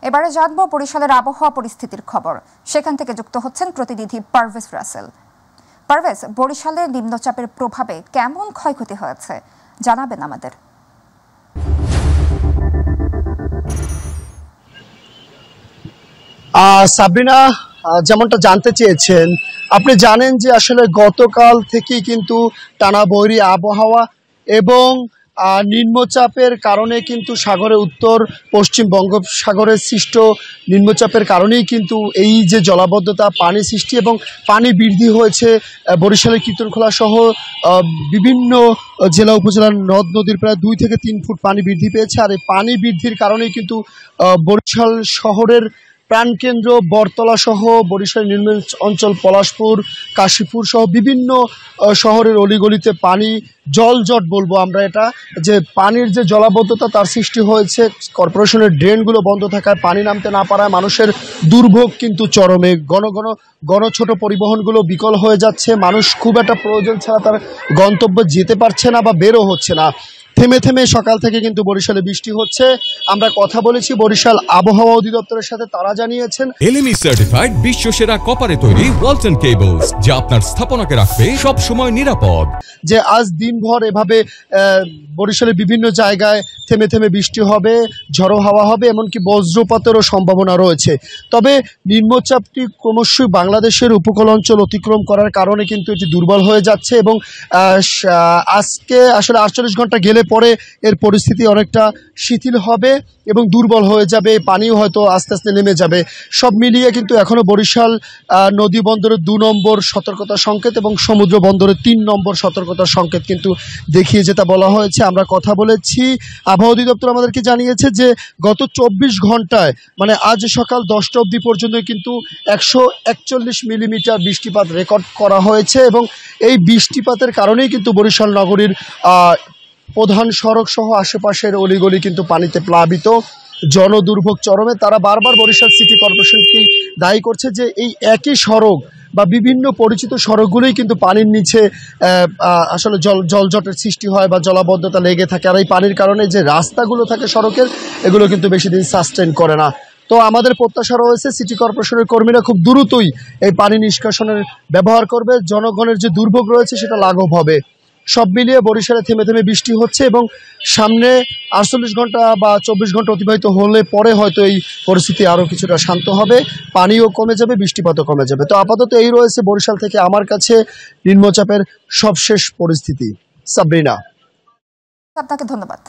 এবারে জানবো বরিশালের আবহাওয়া পরিস্থিতির খবর। সেখান থেকে যুক্ত হচ্ছেন প্রতিনিধি পারভেজ রাসেল। পারভেজ, বরিশালের নিম্নচাপের প্রভাবে কেমন ক্ষয়ক্ষতি হয়েছে জানাবেন আমাদের। সাবরিনা, যেমনটা জানতে চেয়েছেন, আপনি জানেন যে আসলে গতকাল থেকেই কিন্তু টানা বৈরী আবহাওয়া এবং নিম্নচাপের কারণে কিন্তু সাগরের উত্তর পশ্চিম বঙ্গোপসাগরের সৃষ্ট নিম্নচাপের কারণেই কিন্তু এই যে জলাবদ্ধতা, পানি সৃষ্টি এবং পানি বৃদ্ধি হয়েছে বরিশালের কীর্তনখোলা সহ বিভিন্ন জেলা উপজেলার নদ নদীর প্রায় 2 থেকে 3 ফুট পানি বৃদ্ধি পেয়েছে। আর এই পানি বৃদ্ধির কারণেই কিন্তু বরিশাল শহরের প্রাণকেন্দ্র বরতলা সহ বরিশাল নিম্ন অঞ্চল পলাশপুর, কাশীপুর সহ বিভিন্ন শহরের অলিগলিতে পানি জলজট বলবো আমরা এটা, যে পানির যে জলাবদ্ধতা তার সৃষ্টি হয়েছে। কর্পোরেশনের ড্রেনগুলো বন্ধ থাকায় পানি নামতে না পারায় মানুষের দুর্ভোগ কিন্তু চরমে। গণ ছোট পরিবহনগুলো বিকল হয়ে যাচ্ছে। মানুষ খুব একটা প্রয়োজন ছাড়া তার গন্তব্যে যেতে পারছে না বা বেরো হচ্ছে না। থেমে থেমে সকাল থেকে কিন্তু বরিশালে বৃষ্টি হচ্ছে। আমরা কথা বলেছি বরিশাল আবহাওয়া অধিদপ্তরের সাথে, তারা জানিয়েছেন এলএমই সার্টিফাইড বিশ্বসেরা কপারে তৈরি ওয়ালটন কেবলস, যা আপনার স্থাপনাকে রাখবে সব সময় নিরাপদ। যে আজ দিনভর এভাবে বরিশালের বিভিন্ন জায়গায় থেমে থেমে বৃষ্টি হবে, ঝড়ো হাওয়া হবে, এমনকি বজ্রপাতেরও সম্ভাবনা রয়েছে। তবে নিম্নচাপটি ক্রমশই বাংলাদেশের উপকূল অঞ্চল অতিক্রম করার কারণে কিন্তু এটি দুর্বল হয়ে যাচ্ছে এবং আজকে আসলে 48 ঘন্টা গেলে পরে এর পরিস্থিতি অনেকটা শিথিল হবে এবং দুর্বল হয়ে যাবে। পানিও হয়তো আস্তে আস্তে নেমে যাবে। সব মিলিয়ে কিন্তু এখনও বরিশাল নদী বন্দরের 2 নম্বর সতর্কতা সংকেত এবং সমুদ্র বন্দরের 3 নম্বর সতর্কতার সংকেত কিন্তু দেখিয়ে যেটা বলা হয়েছে। আমরা কথা বলেছি, আবহাওয়া অধিদপ্তর আমাদেরকে জানিয়েছে যে গত 24 ঘন্টায় মানে আজ সকাল 10টা অবধি পর্যন্ত কিন্তু 141 মিলিমিটার বৃষ্টিপাত রেকর্ড করা হয়েছে এবং এই বৃষ্টিপাতের কারণেই কিন্তু বরিশাল নগরীর প্রধান সড়ক সহ আশেপাশের অলিগলি কিন্তু পানিতে প্লাবিত, জনদুর্ভোগ চরমে। তারা বারবার বরিশাল সিটি কর্পোরেশনকে দায়ী করছে যে এই একই সড়ক বা বিভিন্ন পরিচিত সড়কগুলোই কিন্তু পানির নিচে আসলে জলজটের সৃষ্টি হয় বা জলাবদ্ধতা লেগে থাকে। আর এই পানির কারণে যে রাস্তাগুলো থাকে সড়কের, এগুলো কিন্তু বেশি দিন সাস্টেন করে না। তো আমাদের প্রত্যাশা রয়েছে সিটি কর্পোরেশনের কর্মীরা খুব দ্রুতই এই পানি নিষ্কাশনের ব্যবহার করবে। জনগণের যে দুর্ভোগ রয়েছে সেটা লাঘব হবে। সব মিলিয়ে বরিশালে থেমে থেমে বৃষ্টি হচ্ছে এবং সামনে 48 ঘন্টা বা 24 ঘন্টা অতিবাহিত হলে পরে হয়তো এই পরিস্থিতি আরও কিছুটা শান্ত হবে, পানিও কমে যাবে, বৃষ্টিপাতও কমে যাবে। তো আপাতত এই রয়েছে বরিশাল থেকে আমার কাছে নিম্নচাপের সবশেষ পরিস্থিতি। সাবরিনা, আপনাকে ধন্যবাদ।